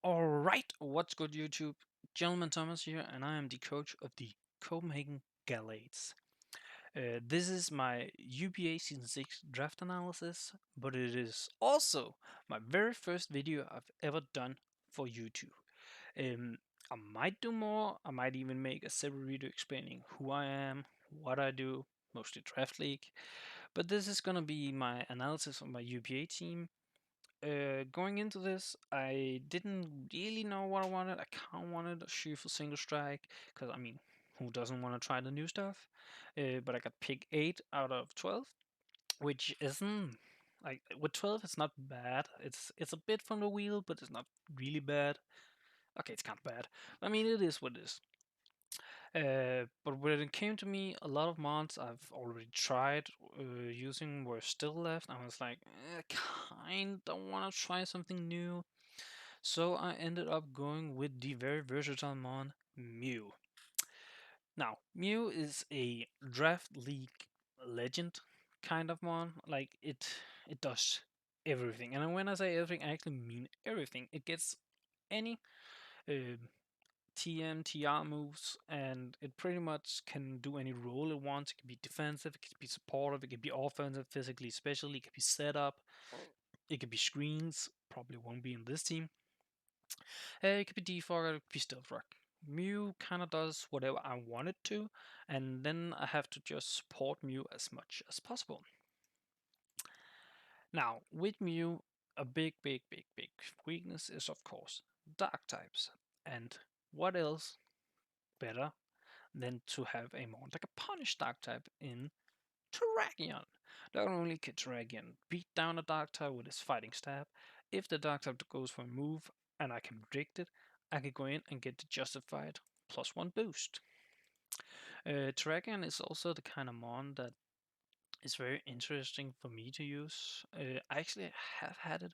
Alright, what's good YouTube? Gentleman Thomas here, and I am the coach of the Copenhagen Galates. This is my UPA Season 6 draft analysis, but it is also my very first video I've ever done for YouTube. Um, I might do more, I might even make a separate video explaining who I am, what I do, mostly Draft League, but this is gonna be my analysis of my UPA team. Going into this, I didn't really know what I wanted. I kind of wanted a shoe for single strike, because I mean, who doesn't want to try the new stuff? But I got pick 8 out of 12, which isn't like with 12. It's not bad. It's a bit from the wheel, but it's not really bad. Okay, it's kind of bad. I mean, it is what it is. But when it came to me, a lot of mods I've already tried using were still left. I was like, kind of want to try something new. So I ended up going with the very versatile mon Mew. Now, Mew is a draft league legend kind of mon. Like it does everything. And when I say everything, I actually mean everything. It gets any uh, TM, TR moves, and it pretty much can do any role it wants. It can be defensive, it can be supportive, it can be offensive, physically, especially, it can be setup, it can be screens, probably won't be in this team. It could be defog, it could be stealth rock. Mew kind of does whatever I want it to, and then I have to just support Mew as much as possible. Now, with Mew, a big weakness is, of course, dark types. And what else better than to have a mon like a punish dark type in Terrakion? Not only can Terrakion beat down a dark type with his fighting stab, if the dark type goes for a move and I can predict it, I can go in and get the justified +1 boost. Terrakion is also the kind of mon that is very interesting for me to use. I actually have had it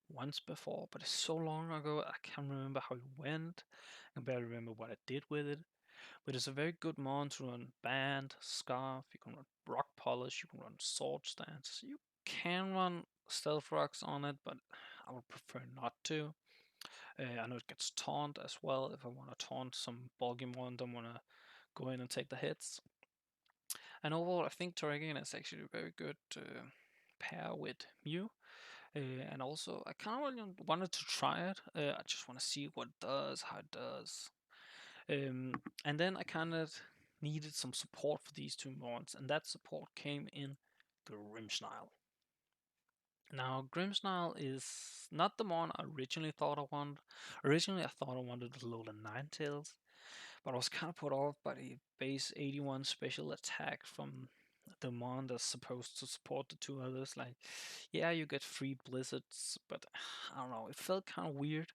once before, but it's so long ago I can't remember how it went. I can barely remember what I did with it. But it's a very good mon to run Band, Scarf, you can run Rock Polish, you can run Sword Stance. You can run Stealth Rocks on it, but I would prefer not to. I know it gets taunt as well if I want to taunt some bulky mon, don't want to go in and take the hits. And overall, I think Terrakion is actually a very good pair with Mew. And also, I kind of really wanted to try it. I just want to see what it does, how it does. And then I kind of needed some support for these two mons, and that support came in Grimmsnarl. Now, Grimmsnarl is not the mon I originally thought I wanted. Originally, I thought I wanted the Alolan Ninetales, but I was kind of put off by the base 81 special attack from the mon that's supposed to support the two others. Like, yeah, you get free blizzards, but I don't know, it felt kind of weird.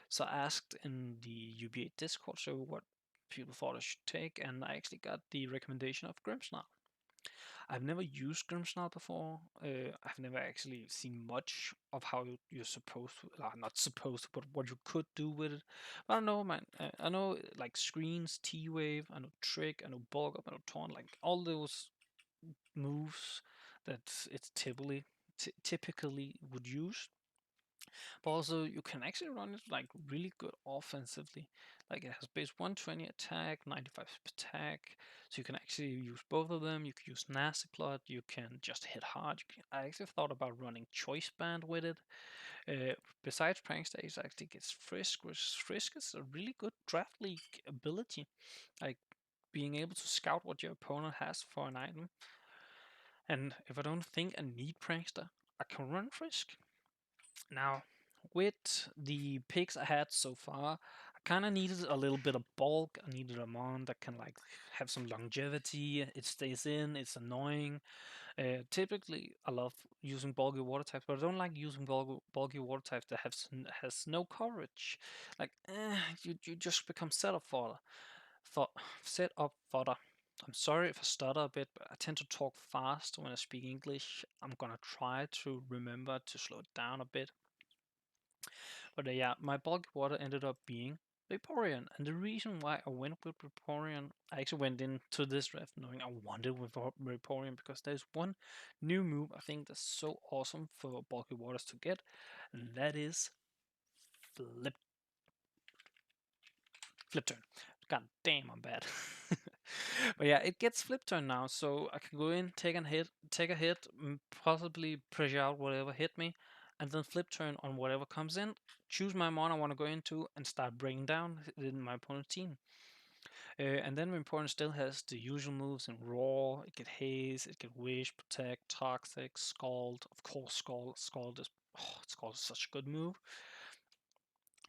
So I asked in the UBA Discord server what people thought I should take, and I actually got the recommendation of Grimmsnarl. I've never used Grimmsnarl before. I've never actually seen much of how you're supposed to, not supposed to, but what you could do with it. But I don't know, man. I know like screens, T-Wave, I know Trick, I know Bulk Up, I know Taunt, like all those moves that it's typically would use. But also, you can actually run it like really good offensively. Like it has base 120 attack, 95 attack, so you can actually use both of them. You can use Nasty Plot, you can just hit hard. I actually thought about running Choice Band with it. Besides Prankster, it actually gets Frisk, which Frisk is a really good draft league ability. Like being able to scout what your opponent has for an item. And if I don't think I need Prankster, I can run Frisk. Now, with the picks I had so far, I kind of needed a little bit of bulk. I needed a mon that can like have some longevity. It stays in. It's annoying. Typically, I love using bulky water types, but I don't like using bulky water types that has no coverage. Like, you just become setup fodder. For set up fodder. I'm sorry if I stutter a bit, but I tend to talk fast when I speak English. I'm gonna try to remember to slow it down a bit. But yeah, my bulky water ended up being Vaporeon. And the reason why I went with Vaporeon, I actually went into this draft knowing I wanted with Vaporeon because there's one new move I think that's so awesome for bulky waters to get, and that is Flip. Flip turn. God damn, I'm bad. But yeah, it gets flip turn now, so I can go in, take a hit, possibly pressure out whatever hit me, and then flip turn on whatever comes in, choose my mon I want to go into, and start bringing down in my opponent's team. And then my opponent still has the usual moves in Raw. It get Haze, it get Wish, Protect, Toxic, Scald. Of course, Scald is Scald is such a good move.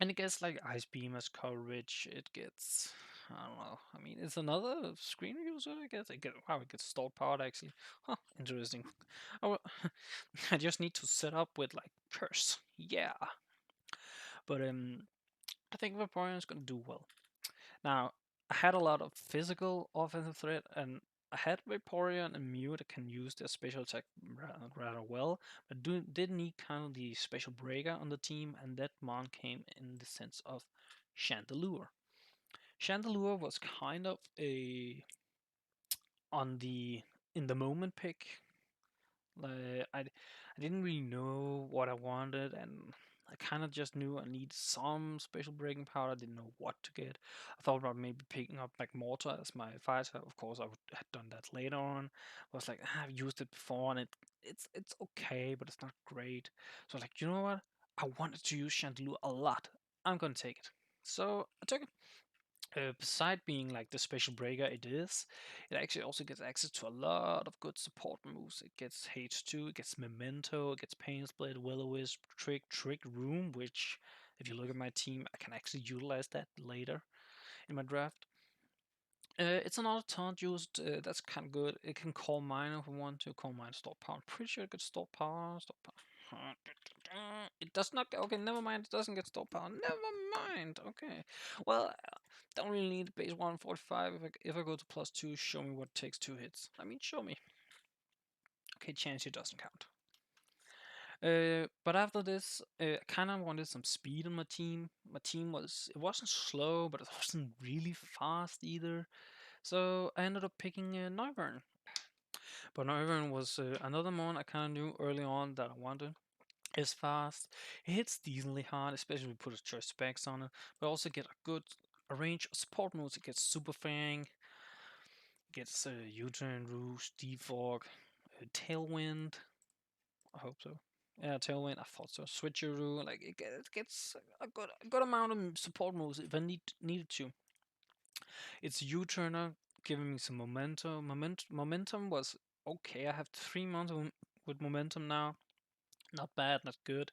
And it gets like Ice Beam as coverage. It gets, I don't know. I mean, it's another screen user. I guess it gets stalled powered actually. Huh, interesting. Oh, I just need to set up with like curse. Yeah, but I think Vaporeon is gonna do well. Now, I had a lot of physical offensive threat, and I had Vaporeon and Mew that can use their special attack rather well, but did need kind of the special breaker on the team, and that mon came in the sense of Chandelure. Chandelure was kind of a on the in the moment pick. Like I didn't really know what I wanted, and I kind of just knew I needed some special breaking power. I didn't know what to get. I thought about maybe picking up like Mortar as my fighter. Of course, had done that later on. I was like, I've used it before, and it's okay, but it's not great. So I was like, you know what? I wanted to use Chandelure a lot. I'm gonna take it. So I took it. Beside being like the special breaker it is, it actually also gets access to a lot of good support moves. It gets H2, it gets Memento, it gets Pain Split, Will-O-Wisp, Trick Room, which, if you look at my team, I can actually utilize that later in my draft. It's another taunt used, that's kind of good. It can call mine if we want to. Call mine store power. I'm pretty sure it gets store power. Store power. It does not. Okay, never mind. It doesn't get store power. Never mind. Okay. Well, don't really need base 145. If I go to +2, show me what takes 2 hits. I mean, show me. Okay, chance it doesn't count. But after this, I kind of wanted some speed on my team. My team it wasn't slow, but it wasn't really fast either. So I ended up picking Noivern. But Noivern was another mon I kind of knew early on that I wanted. It's fast, it hits decently hard, especially if we put a choice specs on it. But also get a range of support moves. It gets Super Fang, gets U-Turn, Roost, Defog, Tailwind. I hope so. Yeah, Tailwind. I thought so. Switcheroo. Like it gets a good amount of support moves if I needed to. It's U-Turner giving me some momentum. Momentum was okay. I have 3 months with momentum now. Not bad, not good.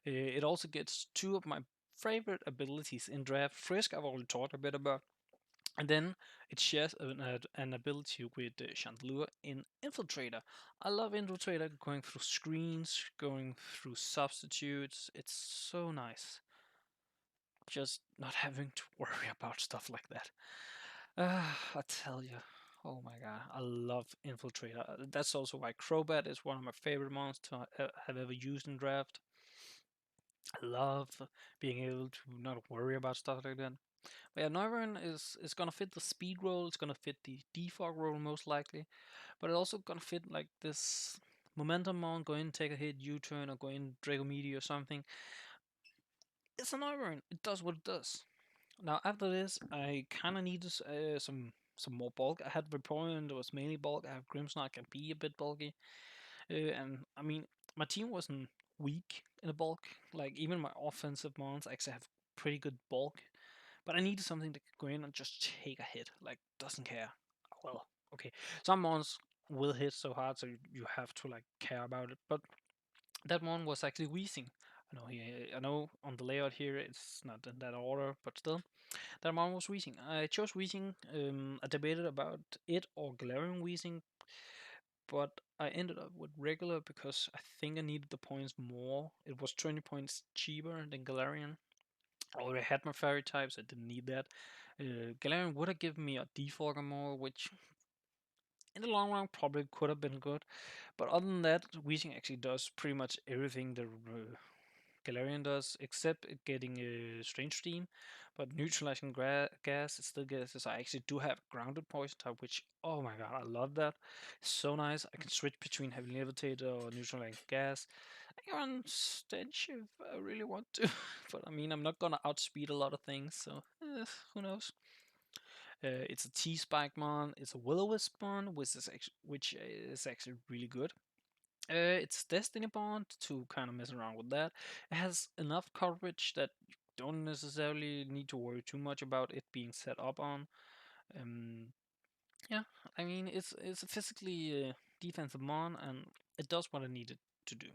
It also gets two of my favorite abilities in draft. Frisk, I've already talked a bit about. And then it shares an ability with Chandelure in Infiltrator. I love Infiltrator going through screens, going through substitutes. It's so nice. Just not having to worry about stuff like that. I tell you. Oh my god, I love Infiltrator. That's also why Crobat is one of my favorite monsters I have ever used in draft. I love being able to not worry about stuff like that. But yeah, Noivern is gonna fit the speed role. It's gonna fit the defog role most likely, but it's also gonna fit like this momentum mount. Go in, take a hit, U-turn, or go in Draco Meteor or something. It's a Noivern. It does what it does. Now after this, I kind of needed some more bulk. I had Vaporeon that was mainly bulk. I have Grimmsnark can be a bit bulky, and I mean my team wasn't weak in the bulk. Like even my offensive mons actually have pretty good bulk. But I needed something that could go in and just take a hit. Like, doesn't care. Well, okay. Some mons will hit so hard, so you have to, like, care about it. But that one was actually Weezing. I know on the layout here it's not in that order, but still. That one was Weezing. I chose Weezing. I debated about it or Galarian Weezing, but I ended up with regular because I think I needed the points more. It was 20 points cheaper than Galarian. I already had my fairy types, I didn't need that. Galarian would have given me a defogger more, which in the long run probably could have been good. But other than that, Weezing actually does pretty much everything the Galarian does, except it getting a strange steam. But neutralizing gas, it still gets. I actually do have grounded poison type, which oh my god, I love that. It's so nice. I can switch between heavy levitator or neutralizing gas. I can run Stench if I really want to, but I mean, I'm not gonna outspeed a lot of things, so who knows? It's a T-Spike mon, it's a Will-O-Wisp mon, which is actually really good. It's Destiny Bond to kind of mess around with that. It has enough coverage that you don't necessarily need to worry too much about it being set up on. Um, yeah, I mean it's a physically defensive mon, and it does what I need it to do.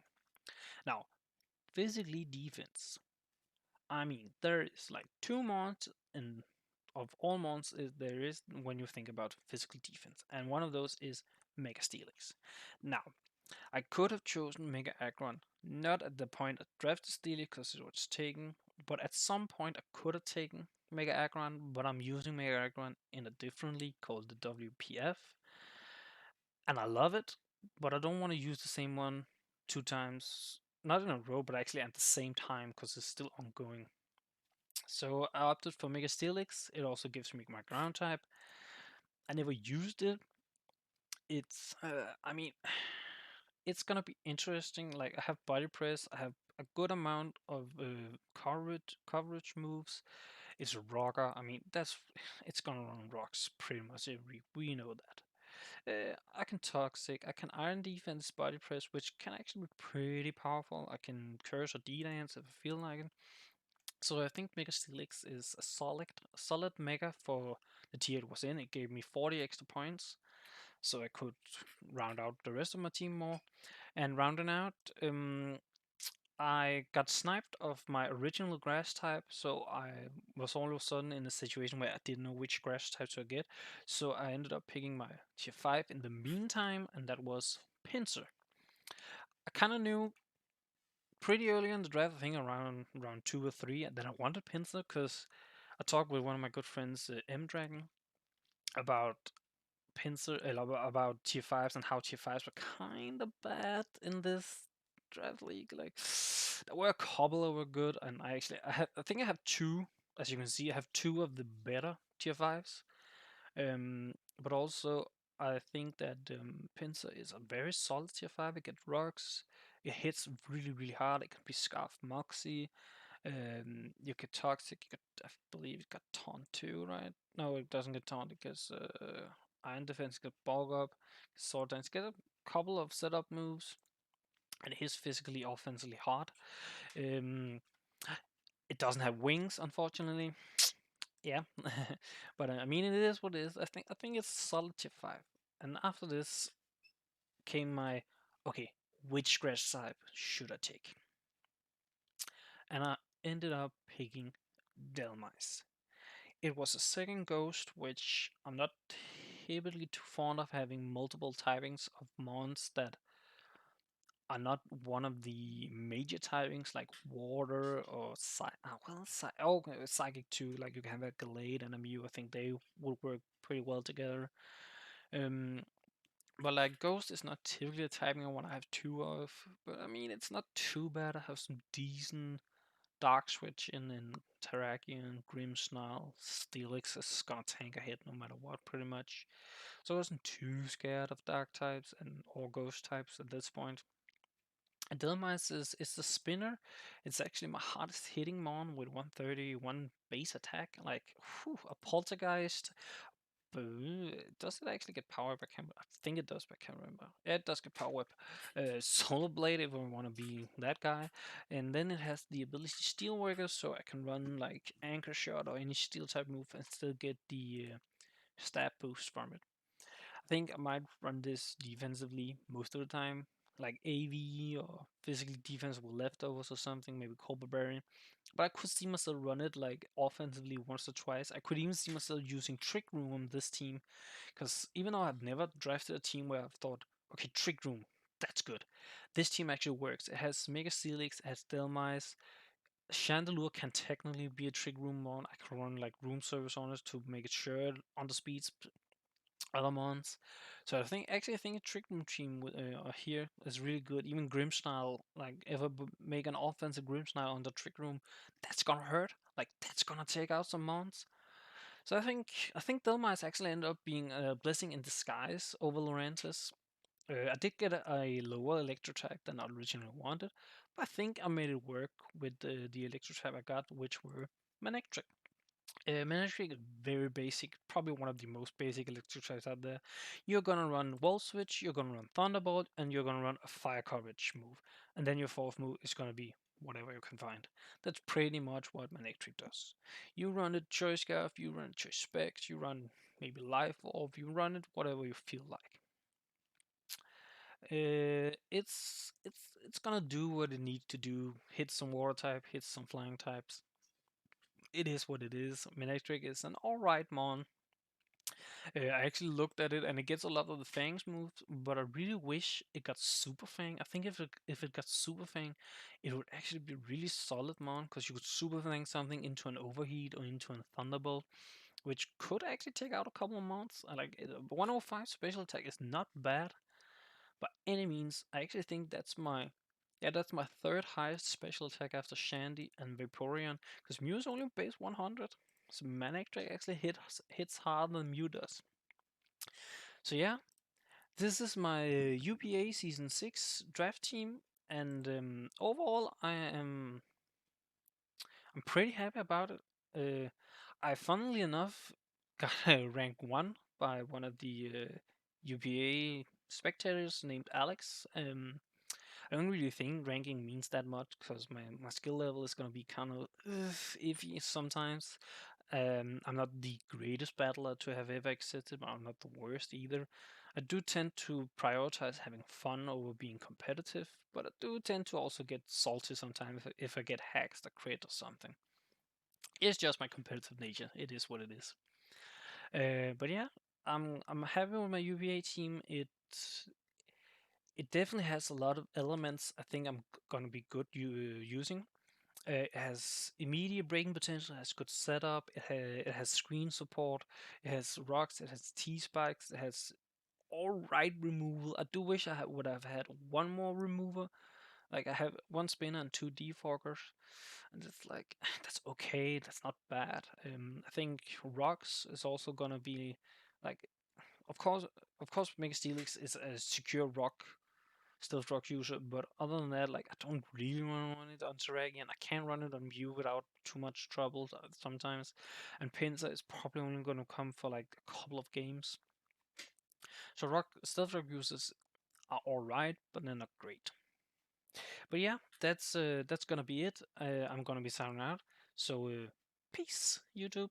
Now, physically defense. I mean, there is like two mons, and of all mons there is when you think about physical defense, and one of those is Mega Steelix. Now, I could have chosen Mega Aggron, not at the point I drafted Steelix because it was taken, but at some point I could have taken Mega Aggron, but I'm using Mega Aggron in a different league called the WPF, and I love it, but I don't want to use the same one two times, not in a row, but actually at the same time because it's still ongoing. So I opted for Mega Steelix. It also gives me my ground type. I never used it. I mean, it's gonna be interesting. Like I have body press. I have a good amount of coverage moves. It's a rocker. I mean, it's gonna run rocks pretty much every. We know that. I can toxic. I can iron defense, body press, which can actually be pretty powerful. I can curse or D-dance if I feel like it. So I think Mega Steelix is a solid mega for the tier it was in. It gave me 40 extra points, so I could round out the rest of my team more. And rounding out, I got sniped of my original grass type, so I was all of a sudden in a situation where I didn't know which grass type to get. So I ended up picking my tier 5 in the meantime, and that was Pinsir. I kind of knew pretty early in the draft, I think around round 2 or 3, that I wanted Pinsir because I talked with one of my good friends, M Dragon, about Pinsir, about tier 5s and how tier 5s were kind of bad in this draft league. Like there were a couple that were good, and I think I have two. As you can see, I have two of the better tier 5s. But also I think that Pinsir is a very solid tier 5. It gets rocks. It hits really, really hard. It can be Scarf Moxie. You get Toxic. I believe it got Taunt too, right? No, it doesn't get Taunt because Iron Defense get Bulk Up. Sword Dance get a couple of setup moves, and it is physically offensively hard. Um, it doesn't have wings, unfortunately. Yeah, but I mean, it is what it is. I think it's solid tier 5. And after this came my okay, which grass type should I take? And I ended up picking Delmice. It was a second ghost, which I'm not typically too fond of having multiple typings of mons that are not one of the major typings like water or psychic too. Like you can have a Glade and a Mew. I think they would work pretty well together. Um, but like Ghost is not typically a typing I want to have two of. But I mean, it's not too bad. I have some decent Dark Switch in Terrakion, Grimmsnarl, Steelix is gonna tank a hit no matter what, pretty much. So I wasn't too scared of Dark types and or Ghost types at this point. And Delmice is the spinner. It's actually my hardest hitting mon with 131 base attack. Like, whew, a poltergeist. Does it actually get power up? I think it does, but I can't remember. Yeah, it does get power up. Solar Blade if I want to be that guy. And then it has the ability Steelworker, so I can run like Anchor Shot or any steel type move and still get the stab boost from it. I think I might run this defensively most of the time, like AV or physically defense with leftovers or something, maybe Cobra Berry. But I could see myself run it like offensively once or twice. I could even see myself using Trick Room on this team, because even though I've never drafted a team where I've thought, okay, Trick Room, that's good. This team actually works. It has Mega Steelix, it has Delmice. Chandelure can technically be a Trick Room mon. I can run like room service on it to make it sure on the speeds other mons. So I think a Trick Room team here is really good. Even Grimmsnarl, like make an offensive Grimmsnarl on the Trick Room, that's gonna hurt. Like that's gonna take out some mons. So I think Delmice actually ended up being a blessing in disguise over Lurantis. I did get a lower electro tag than I originally wanted, but I think I made it work with the electro tag I got, which were Manectric. Manectric is very basic, probably one of the most basic electric tags out there. You're gonna run Wall Switch, you're gonna run Thunderbolt, and you're gonna run a Fire Coverage move. And then your fourth move is gonna be whatever you can find. That's pretty much what Manectric does. You run it Choice Scarf, you run Choice Specs, you run maybe Life Orb, you run it whatever you feel like. It's gonna do what it needs to do. Hit some water type, hit some flying types. It is what it is. Manectric is an alright mon. I actually looked at it and it gets a lot of the Fangs moves, but I really wish it got Super Fang. I think if it got Super Fang, it would actually be really solid mon because you could Super Fang something into an Overheat or into a Thunderbolt, which could actually take out a couple of mons. I like it. 105 special attack is not bad by any means. I actually think that's my third highest special attack after Shandy and Vaporeon, because Mew is only base 100. So Manectric actually hits harder than Mew does. So yeah, this is my UPA Season 6 draft team, and overall I'm pretty happy about it. I funnily enough got a rank 1 by one of the UPA spectators named Alex. I don't really think ranking means that much because my skill level is gonna be kind of iffy sometimes. I'm not the greatest battler to have ever existed, but I'm not the worst either. I do tend to prioritize having fun over being competitive, but I do tend to also get salty sometimes if I get hacks or crit or something. It's just my competitive nature. It is what it is. But yeah, I'm happy with my UVA team. It definitely has a lot of elements I think I'm gonna be good using. It has immediate breaking potential, it has good setup, it has screen support, it has rocks, it has T-spikes, it has alright removal. I do wish I would have had one more remover. Like I have one spinner and two defoggers, and it's like that's okay, that's not bad. I think rocks is also gonna be like, of course, Mega Steelix is a secure rock stealth rock user, but other than that, like I don't really want to run it on Terragian. I can run it on View without too much trouble sometimes, and Pincer is probably only going to come for like a couple of games. So rock stealth rock users are alright, but they're not great. But yeah, that's gonna be it. I'm gonna be signing out. So peace, YouTube.